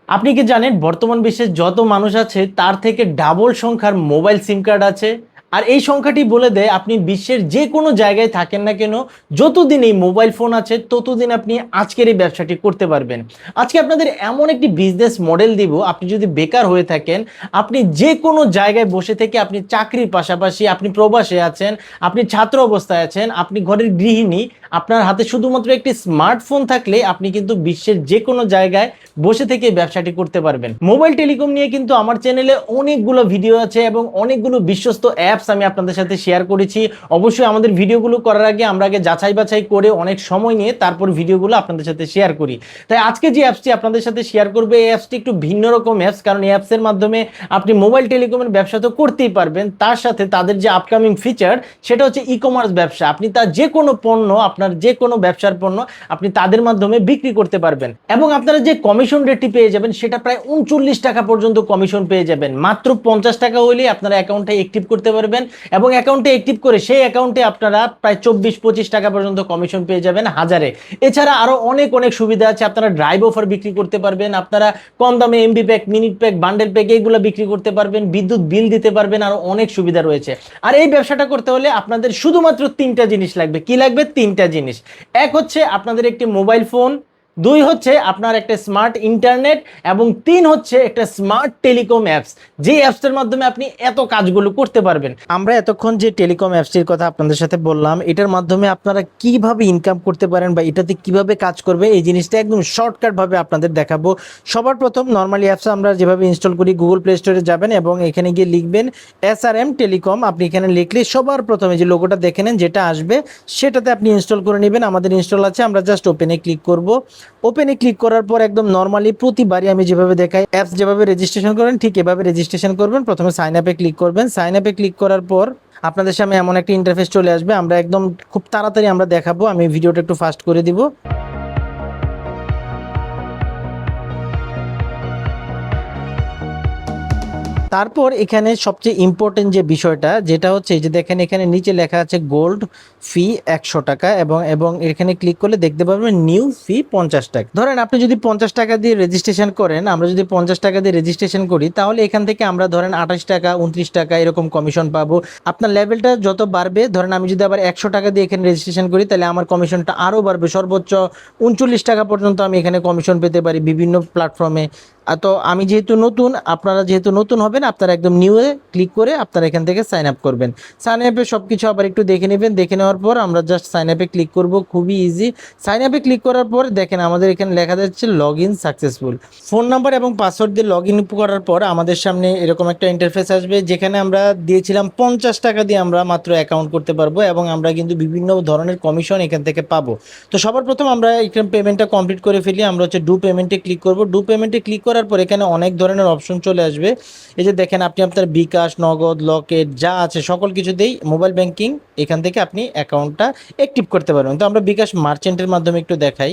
আপনি কি জানেন বর্তমান বিশ্বে যত মানুষ আছে তার থেকে ডাবল সংখ্যার মোবাইল সিম কার্ড আছে। আর এই সংখ্যাটি বলে দেয় আপনি বিশ্বের যে কোনো জায়গায় থাকেন না কেন, যতদিন এই মোবাইল ফোন আছে ততদিন আপনি আজকের এই ব্যবসাটি করতে পারবেন। আজকে আপনাদের এমন একটি বিজনেস মডেল দিব, আপনি যদি বেকার হয়ে থাকেন, আপনি যে কোনো জায়গায় বসে থেকে, আপনি চাকরির পাশাপাশি আপনি প্রবাসে আছেন, আপনি ছাত্র অবস্থায় আছেন, আপনি ঘরের গৃহিণী, আপনার হাতে শুধুমাত্র একটি স্মার্টফোন থাকলে আপনি কিন্তু বিশ্বের যে কোনো জায়গায় বসে থেকে ব্যবসাটি করতে পারবেন। মোবাইল টেলিকম নিয়ে কিন্তু আমার চ্যানেলে অনেকগুলো ভিডিও আছে এবং অনেকগুলো বিশ্বস্ত অ্যাপস আমি আপনাদের সাথে শেয়ার করেছি। অবশ্যই আমাদের ভিডিওগুলো করার আগে আমরা আগে যাচাই বাছাই করে অনেক সময় নিয়ে তারপর ভিডিওগুলো আপনাদের সাথে শেয়ার করি। তাই আজকে যে অ্যাপসটি আপনাদের সাথে শেয়ার করবে, এই অ্যাপসটি একটু ভিন্ন রকম অ্যাপস, কারণ এই অ্যাপসের মাধ্যমে আপনি মোবাইল টেলিকমের ব্যবসা তো করতেই পারবেন, তার সাথে তাদের যে আপকামিং ফিচার সেটা হচ্ছে ই কমার্স ব্যবসা। আপনি তার যে কোনো পণ্য, আপনার যে কোনো ব্যবসার পণ্য আপনি তাদের মাধ্যমে বিক্রি করতে পারবেন এবং আপনারা যে কমিশন রেটটি পেয়ে যাবেন সেটা প্রায় 39 টাকা পর্যন্ত কমিশন পেয়ে যাবেন। মাত্র 50 টাকা হলে আপনারা অ্যাকাউন্টটা অ্যাক্টিভ করতে পারবেন এবং অ্যাকাউন্টে অ্যাক্টিভ করে সেই অ্যাকাউন্টে আপনারা প্রায় 24-25 টাকা পর্যন্ত কমিশন পেয়ে যাবেন হাজারে। এছাড়া আরো অনেক অনেক সুবিধা আছে। আপনারা ড্রাইভ অফার বিক্রি করতে পারবেন, আপনারা কম দামে MB pack, minute pack, bundle pack এইগুলো বিক্রি করতে পারবেন, বিদ্যুৎ বিল দিতে পারবেন, আরো অনেক সুবিধা রয়েছে। আর এই ব্যবসাটা করতে হলে আপনাদের শুধুমাত্র তিনটা জিনিস লাগবে। কি লাগবে? তিনটা জিনিস। এক হচ্ছে আপনাদের একটি মোবাইল ফোন, দুই হচ্ছে আপনার একটা স্মার্ট ইন্টারনেট এবং তিন হচ্ছে একটা স্মার্ট টেলিকম অ্যাপস, যে অ্যাপসের মাধ্যমে আপনি এত কাজগুলো করতে পারবেন। আমরা এতক্ষণ যে টেলিকম অ্যাপসটির কথা আপনাদের সাথে বললাম, এটার মাধ্যমে আপনারা কিভাবে ইনকাম করতে পারেন বা এটাতে কিভাবে কাজ করবে, এই জিনিসটা একদম শর্টকাট ভাবে আপনাদের দেখাবো। সবার প্রথম নর্মালি অ্যাপস আমরা যেভাবে ইনস্টল করি, গুগল প্লে স্টোরে যাবেন এবং এখানে গিয়ে লিখবেন SRM টেলিকম। আপনি এখানে লিখলে সবার প্রথমে যে লোগোটা দেখে নেন যেটা আসবে সেটাতে আপনি ইনস্টল করে নেবেন। আমাদের ইনস্টল আছে, আমরা জাস্ট ওপেনে ক্লিক করব। ওপেনে ক্লিক করার পর একদম নর্মালি প্রতিবারই আমি যেভাবে দেখাই, অ্যাপস যেভাবে রেজিস্ট্রেশন করেন ঠিক এভাবে রেজিস্ট্রেশন করবেন। প্রথমে সাইন আপে ক্লিক করবেন। সাইন আপে ক্লিক করার পর আপনাদের সামনে এমন একটা ইন্টারফেস চলে আসবে। আমরা একদম খুব তাড়াতাড়ি আমরা দেখাবো, আমি ভিডিওটা একটু ফাস্ট করে দিব। তারপর এখানে সবচেয়ে ইম্পর্টেন্ট যে বিষয়টা যেটা হচ্ছে, এই যে দেখেন এখানে নিচে লেখা আছে গোল্ড ফি 100 টাকা এবং এবং এখানে ক্লিক করলে দেখতে পারবেন নিউ ফি 50 টাকা। ধরেন আপনি যদি 50 টাকা দিয়ে রেজিস্ট্রেশন করেন, আমরা যদি 50 টাকা দিয়ে রেজিস্ট্রেশন করি তাহলে এখান থেকে আমরা ধরেন 28 টাকা 29 টাকা এরকম কমিশন পাবো। আপনার লেভেলটা যত বাড়বে, ধরেন আমি যদি আবার 100 টাকা দিয়ে এখানে রেজিস্ট্রেশন করি তাহলে আমার কমিশনটা আরও বাড়বে, সর্বোচ্চ 39 টাকা পর্যন্ত আমি এখানে কমিশন পেতে পারি বিভিন্ন প্ল্যাটফর্মে। তো আমি যেহেতু নতুন, আপনারা যেহেতু নতুন হবেন, আপনারা একদম নিউয়ে ক্লিক করে আপনারা এখান থেকে সাইন আপ করবেন। সাইন আপে সব কিছু আবার একটু দেখে নেবেন। দেখে নেওয়ার পর আমরা জাস্ট সাইন আপে ক্লিক করব, খুবই ইজি। সাইন আপে ক্লিক করার পর দেখেন আমাদের এখানে লেখা যাচ্ছে log in successful. Phone number এবং পাসওয়ার্ড দিয়ে লগ ইন করার পর আমাদের সামনে এরকম একটা ইন্টারফেস আসবে, যেখানে আমরা দিয়েছিলাম 50 টাকা দিয়ে আমরা মাত্র অ্যাকাউন্ট করতে পারবো এবং আমরা কিন্তু বিভিন্ন ধরনের কমিশন এখান থেকে পাবো। তো সবার প্রথম আমরা এখানে পেমেন্টটা কমপ্লিট করে ফেলি। আমরা হচ্ছে ডু পেমেন্টে ক্লিক করব। ডু পেমেন্টে ক্লিক করার পর এখানে অনেক ধরনের অপশন চলে আসবে। এই যে দেখেন আপনি আপনার বিকাশ, নগদ, লকেট যা আছে সকল কিছুতেই মোবাইল ব্যাংকিং এখান থেকে আপনি অ্যাকাউন্টটা অ্যাক্টিভ করতে পারবেন। তো আমরা বিকাশ মার্চেন্টের মাধ্যমে একটু দেখাই,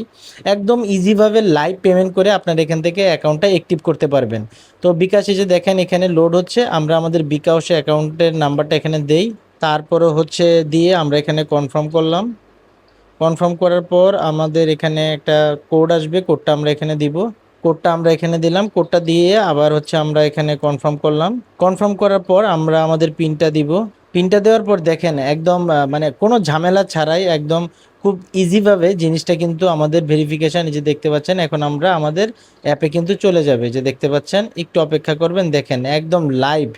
একদম ইজিভাবে লাইভ পেমেন্ট করে আপনার এখান থেকে অ্যাকাউন্টটা অ্যাক্টিভ করতে পারবেন। তো বিকাশ এই যে দেখেন এখানে লোড হচ্ছে, আমরা আমাদের বিকাশ অ্যাকাউন্টের নাম্বারটা এখানে দেই, তারপরে হচ্ছে দিয়ে আমরা এখানে কনফার্ম করলাম। কনফার্ম করার পর আমাদের এখানে একটা কোড আসবে, কোডটা আমরা এখানে দিব। কোডটা আমরা এখানে দিলাম, কোডটা দিয়ে আবার হচ্ছে আমরা এখানে কনফার্ম করলাম। কনফার্ম করার পর আমরা আমাদের পিনটা দিব। পিনটা দেওয়ার পর দেখেন একদম মানে কোনো ঝামেলা ছাড়াই একদম খুব ইজিভাবে জিনিসটা কিন্তু আমাদের ভেরিফিকেশান, এই যে দেখতে পাচ্ছেন এখন আমরা আমাদের অ্যাপে কিন্তু চলে যাবে। যে দেখতে পাচ্ছেন একটু অপেক্ষা করবেন, দেখেন একদম লাইভ,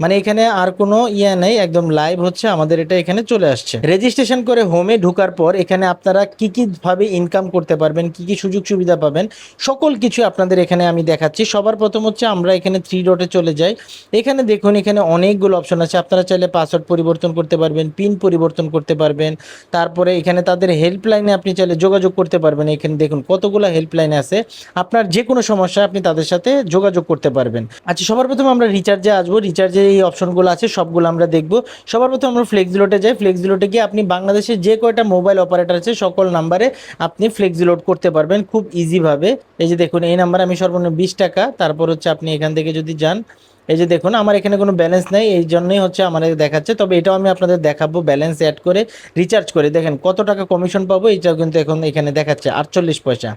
মানে এখানে আর কোনো নেই, একদম লাইভ হচ্ছে আমাদের এটা এখানে চলে আসছে। রেজিস্ট্রেশন করে হোমে ঢোকার পর এখানে আপনারা কি কি ভাবে ইনকাম করতে পারবেন, কি কি সুযোগ সুবিধা পাবেন, সকল কিছু আপনাদের এখানে আমি দেখাচ্ছি। সবার প্রথম হচ্ছে আমরা এখানে 3 ডটে চলে যাই। এখানে দেখুন এখানে অনেকগুলো অপশন আছে। আপনারা চাইলে পাসওয়ার্ড পরিবর্তন করতে পারবেন, পিন পরিবর্তন করতে পারবেন, তারপরে এখানে তাদের হেল্পলাইনে আপনি চাইলে যোগাযোগ করতে পারবেন। এখানে দেখুন কতগুলো হেল্পলাইন আছে, আপনার যে কোনো সমস্যা আপনি তাদের সাথে যোগাযোগ করতে পারবেন। আচ্ছা, সবার প্রথম আমরা রিচার্জে আসবো। রিচার্জে এই অপশনগুলো আছে সবগুলো আমরা দেখব। সবার প্রথমে আমরা ফ্লেক্সিলোডে যাই। ফ্লেক্সিলোডে গিয়ে আপনি বাংলাদেশে যে কয়টা মোবাইল অপারেটর আছে সকল নাম্বারে আপনি ফ্লেক্সিলোড করতে পারবেন খুব ইজিভাবে। এই যে দেখুন এই নাম্বারে আমি সর্বনিম্ন 20 টাকা, তারপর হচ্ছে আপনি এখান থেকে যদি যান এই যে দেখুন আমার এখানে কোনো ব্যালেন্স নেই, এই জন্যই হচ্ছে আমাদের দেখাচ্ছে। তবে এটাও আমি আপনাদের দেখাবো ব্যালেন্স অ্যাড করে রিচার্জ করে দেখেন কত টাকা কমিশন পাবো, এটাও কিন্তু এখন এখানে দেখাচ্ছে 48 পয়সা।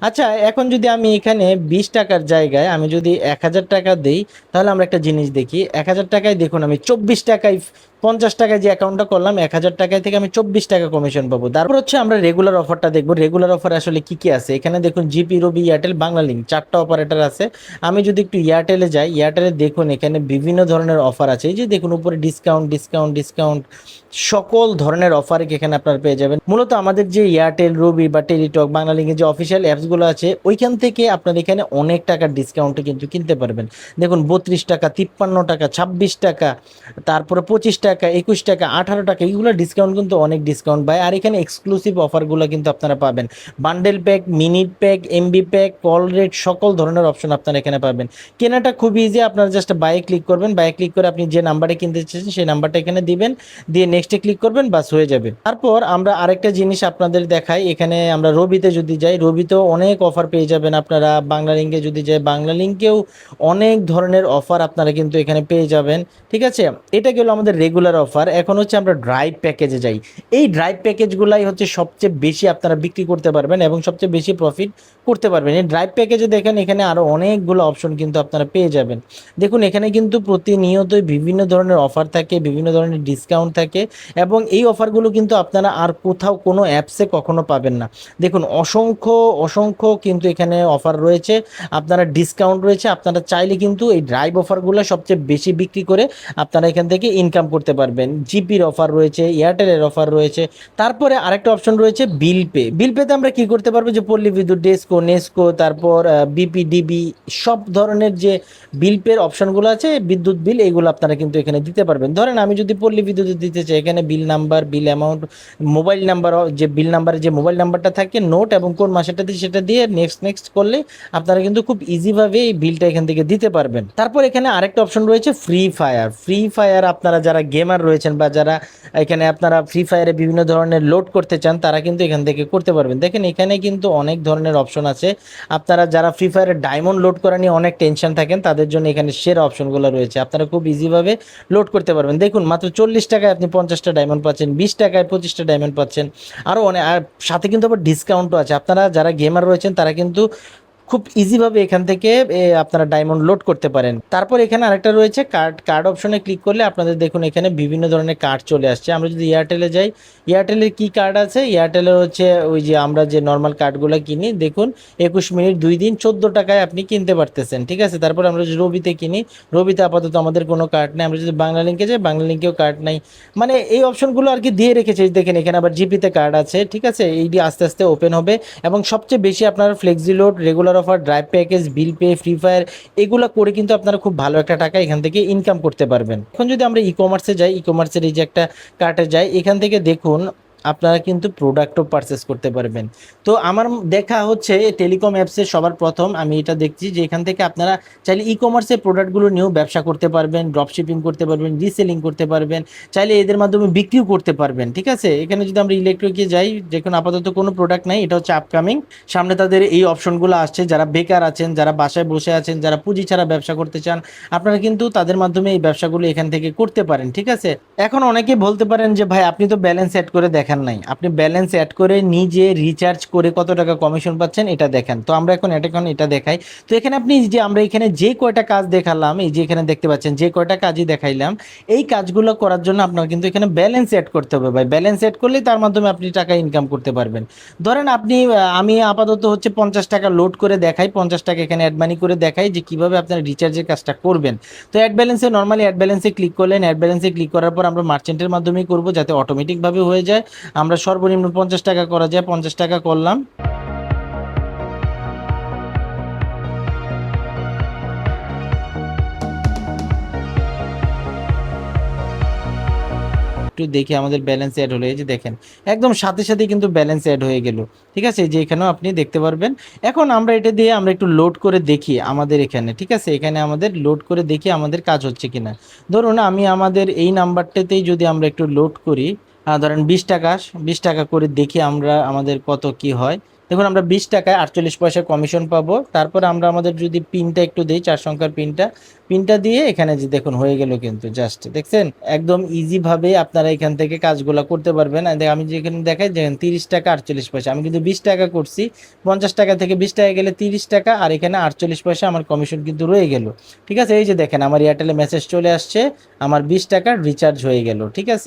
আচ্ছা এখন যদি আমি এখানে 20 টাকার জায়গায় আমি যদি 1000 টাকা দিই, তাহলে আমরা একটা জিনিস দেখি। 1000 টাকায় দেখুন আমি 24 টাকায় 50 টাকায় যে অ্যাকাউন্টটা করলাম 1000 টাকায় থেকে আমি 24 টাকা কমিশন পাবো। তারপর হচ্ছে আমরা রেগুলার অফারটা দেখবো। রেগুলার অফার আসলে কি কি আছে এখানে দেখুন, জিপি, রবি, এয়ারটেল, বাংলালিংক 4টা অপারেটর আছে। আমি যদি একটু এয়ারটেলে যাই, এয়ারটেলে দেখুন এখানে বিভিন্ন ধরনের অফার আছে। এই যে দেখুন উপরে ডিসকাউন্ট ডিসকাউন্ট ডিসকাউন্ট, সকল ধরনের অফার এখানে আপনারা পেয়ে যাবেন। মূলত আমাদের যে এয়ারটেল, রবি বা টেলিটক, বাংলালিংকের যে অফিসিয়াল অ্যাপসগুলো আছে ওইখান থেকে আপনারা এখানে অনেক টাকার ডিসকাউন্টে কিন্তু কিনতে পারবেন। দেখুন 32 টাকা, 53 টাকা, 26 টাকা, তারপরে 25 টাকা, 21 টাকা, 18 টাকা, এইগুলো ডিসকাউন্ট কিন্তু অনেক ডিসকাউন্ট ভাই। আর এখানে এক্সক্লুসিভ অফারগুলো কিন্তু আপনারা পাবেন। Bundle pack, minute pack, MB pack, call rate, সকল ধরনের অপশন আপনারা এখানে পাবেন। কেনাটা খুব ইজি, আপনারা জাস্ট বাই ক্লিক করবেন। বাই ক্লিক করে আপনি যে নাম্বারে কিনতে চাইছেন সেই নাম্বারটা এখানে দিবেন, দিয়ে নেক্সটে ক্লিক করবেন, বাস হয়ে যাবে। তারপর আমরা আরেকটা জিনিস আপনাদের দেখাই। এখানে আমরা রবিতে যদি যাই, রবিতেও অনেক অফার পেয়ে যাবেন আপনারা। বাংলালিংকে যদি যাই, বাংলালিংকেও অনেক ধরনের অফার আপনারা কিন্তু এখানে পেয়ে যাবেন। ঠিক আছে, এটা গেল আমাদের রেগুলার অফার। এখন হচ্ছে আমরা ড্রাইভ প্যাকেজে যাই। এই ড্রাইভ প্যাকেজগুলাই হচ্ছে সবচেয়ে বেশি আপনারা বিক্রি করতে পারবেন এবং সবচেয়ে বেশি প্রফিট করতে পারবেন। এই ড্রাইভ প্যাকেজে দেখেন এখানে আরও অনেকগুলো অপশন কিন্তু আপনারা পেয়ে যাবেন। দেখুন এখানে কিন্তু প্রতিনিয়তই বিভিন্ন ধরনের অফার থাকে, বিভিন্ন ধরনের ডিসকাউন্ট থাকে এবং এই অফারগুলো কিন্তু আপনারা আর কোথাও কোনো অ্যাপসে কখনো পাবেন না। দেখুন অসংখ্য অসংখ্য কিন্তু এখানে অফার রয়েছে, আপনারা ডিসকাউন্ট রয়েছে। আপনারা চাইলে কিন্তু এই ড্রাইভ অফারগুলো সবচেয়ে বেশি বিক্রি করে আপনারা এখান থেকে ইনকাম করতে পারবেন। জিপির অফার রয়েছে, এয়ারটেলের অফার রয়েছে। তারপরে আরেকটা অপশন রয়েছে বিল পে। বিল পেতে আমরা কি করতে পারবো, যে পল্লী বিদ্যুৎ, ডেস্কো, নেস্কো, তারপর বিপি, ডিবি, সব ধরনের যে বিল পের অপশনগুলো আছে, বিদ্যুৎ বিল, এগুলো আপনারা কিন্তু এখানে দিতে পারবেন। ধরেন আমি যদি পল্লী বিদ্যুৎ দিতে চাই, এখানে বিল নাম্বার, বিল অ্যামাউন্ট, মোবাইল নাম্বার, যে বিল নাম্বারে যে মোবাইল নাম্বারটা থাকে, নোট এবং কোন মাসেটা দিয়ে সেটা দিয়ে নেক্সট নেক্সট করলে আপনারা কিন্তু খুব ইজিভাবে এই বিলটা এখান থেকে দিতে পারবেন। তারপর এখানে আরেকটা অপশন রয়েছে ফ্রি ফায়ার। ফ্রি ফায়ার আপনারা যারা গেমার রয়েছেন বা যারা এখানে আপনারা ফ্রি ফায়ারে বিভিন্ন ধরনের লোড করতে চান, তারা কিন্তু এখান থেকে করতে পারবেন। দেখেন এখানে কিন্তু অনেক ধরনের অপশন আছে। আপনারা যারা ফ্রি ফায়ারের ডায়মন্ড লোড করা নিয়ে অনেক টেনশন থাকেন, তাদের জন্য এখানে সেরা অপশনগুলো রয়েছে, আপনারা খুব ইজিভাবে লোড করতে পারবেন। দেখুন মাত্র 40 টাকায় আপনি 50টা ডায়মন্ড পাচ্ছেন, 20 টাকায় 25টা ডায়মন্ড পাচ্ছেন, আরও অনেক। আর সাথে কিন্তু আবার ডিসকাউন্টও আছে। আপনারা যারা গেমার রয়েছেন তারা কিন্তু খুব ইজিভাবে এখান থেকে আপনারা ডায়মন্ড লোড করতে পারেন। তারপর এখানে আরেকটা রয়েছে কার্ড। কার্ড অপশনে ক্লিক করলে আপনাদের দেখুন এখানে বিভিন্ন ধরনের কার্ড চলে আসছে। আমরা যদি এয়ারটেলে যাই, এয়ারটেলের কি কার্ড আছে, এয়ারটেলের হচ্ছে ওই যে আমরা যে নর্মাল কার্ডগুলো কিনি, দেখুন 21 মিনিট 2 দিন 14 টাকায় আপনি কিনতে পারতেছেন। ঠিক আছে, তারপর আমরা যদি রবিতে কিনি, রবিতে আপাতত আমাদের কোনো কার্ড নেই। আমরা যদি বাংলালিংকে যাই, বাংলালিংকেও কার্ড নাই। মানে এই অপশনগুলো আর কি দিয়ে রেখেছে। দেখেন এখানে আবার জিপিতে কার্ড আছে। ঠিক আছে, এইটি আস্তে আস্তে ওপেন হবে এবং সবচেয়ে বেশি আপনার flexi load, regular offer, drive package, bill pay, free fire, এগুলো করে কিন্তু আপনারা খুব ভালো একটা টাকা এখান থেকে ইনকাম করতে পারবেন। এখন যদি আমরা ই কমার্সে যাই, ই কমার্সের এই যে একটা কার্টে যাই, এখান থেকে দেখুন আপনারা কিন্তু প্রোডাক্টও পারচেস করতে পারবেন। তো আমার দেখা হচ্ছে টেলিকম অ্যাপসে সবার প্রথম আমি এটা দেখছি যে এখান থেকে আপনারা চাইলে ই কমার্সের প্রোডাক্টগুলো নিয়েও ব্যবসা করতে পারবেন, ড্রপ শিপিং করতে পারবেন, রিসেলিং করতে পারবেন, চাইলে এদের মাধ্যমে বিক্রিও করতে পারবেন। ঠিক আছে, এখানে যদি আমরা ইলেকট্রিকে যাই, দেখুন আপাতত কোনো প্রোডাক্ট নাই, এটা হচ্ছে আপকামিং। সামনে তাদের এই অপশনগুলো আসছে। যারা বেকার আছেন, যারা বাসায় বসে আছেন, যারা পুঁজি ছাড়া ব্যবসা করতে চান, আপনারা কিন্তু তাদের মাধ্যমে এই ব্যবসাগুলো এখান থেকে করতে পারেন। ঠিক আছে, এখন অনেকে বলতে পারেন যে ভাই আপনি তো ব্যালেন্স অ্যাড করে দেখান নাই, আপনি ব্যালেন্স অ্যাড করে নিজে রিচার্জ করে কত টাকা কমিশন পাচ্ছেন এটা দেখেন। তো আমরা এখন এটা দেখাই। তো এখানে আপনি যে আমরা এখানে যে কয়টা কাজ দেখালাম, এই যে এখানে দেখতে পাচ্ছেন যে কয়টা কাজই দেখাইলাম, এই কাজগুলো করার জন্য আপনার কিন্তু এখানে ব্যালেন্স অ্যাড করতে হবে ভাই। ব্যালেন্স অ্যাড করলে তার মাধ্যমে আপনি টাকা ইনকাম করতে পারবেন। ধরেন আপনি আমি আপাতত হচ্ছে 50 টাকা লোড করে দেখাই, 50 টাকা এখানে অ্যাড মানি করে দেখাই যে কিভাবে আপনার রিচার্জের কাজটা করবেন। তো অ্যাড ব্যালেন্সে নর্মালি অ্যাড ব্যালেন্সে ক্লিক করলেন। অ্যাড ব্যালেন্সে ক্লিক করার পর আমরা মার্চেন্টের মাধ্যমেই করব যাতে অটোমেটিকভাবে হয়ে যায়। আমরা সর্বনিম্ন 50 টাকা করা যায়, 50 টাকা করলাম। একটু দেখি আমাদের ব্যালেন্স অ্যাড হলো। এই যে দেখেন একদম সাথে সাথে কিন্তু ব্যালেন্স অ্যাড হয়ে গেল। ঠিক আছে, যে এখানেও আপনি দেখতে পারবেন। এখন আমরা এটা দিয়ে আমরা একটু লোড করে দেখি আমাদের এখানে। ঠিক আছে, এখানে আমাদের লোড করে দেখি আমাদের কাজ হচ্ছে কিনা। ধরুন আমি আমাদের এই নাম্বারটাতেই যদি আমরা একটু লোড করি, ধরেন 20 টাকা করে দেখি আমরা আমাদের কত কি হয়। দেখুন আমরা 20 টাকায় 48 পয়সা কমিশন পাবো। তারপর আমরা আমাদের যদি পিনটা একটু দিই, 4 সংখ্যার পিনটা দিয়ে এখানে যে দেখুন হয়ে গেল কিন্তু, জাস্ট দেখছেন একদম ইজি ভাবে আপনারা এখান থেকে কাজগুলো করতে পারবেন। আর আমি যেখানে দেখাই যে 30 টাকা 48 পয়সা, আমি কিন্তু 20 টাকা করছি, 50 টাকা থেকে 20 টাকা গেলে 30 টাকা, আর এখানে 48 পয়সা আমার কমিশন কিন্তু রয়ে গেল। ঠিক আছে, এই যে দেখেন আমার এয়ারটেলে মেসেজ চলে আসছে, আমার 20 টাকার রিচার্জ হয়ে গেল। ঠিক আছে।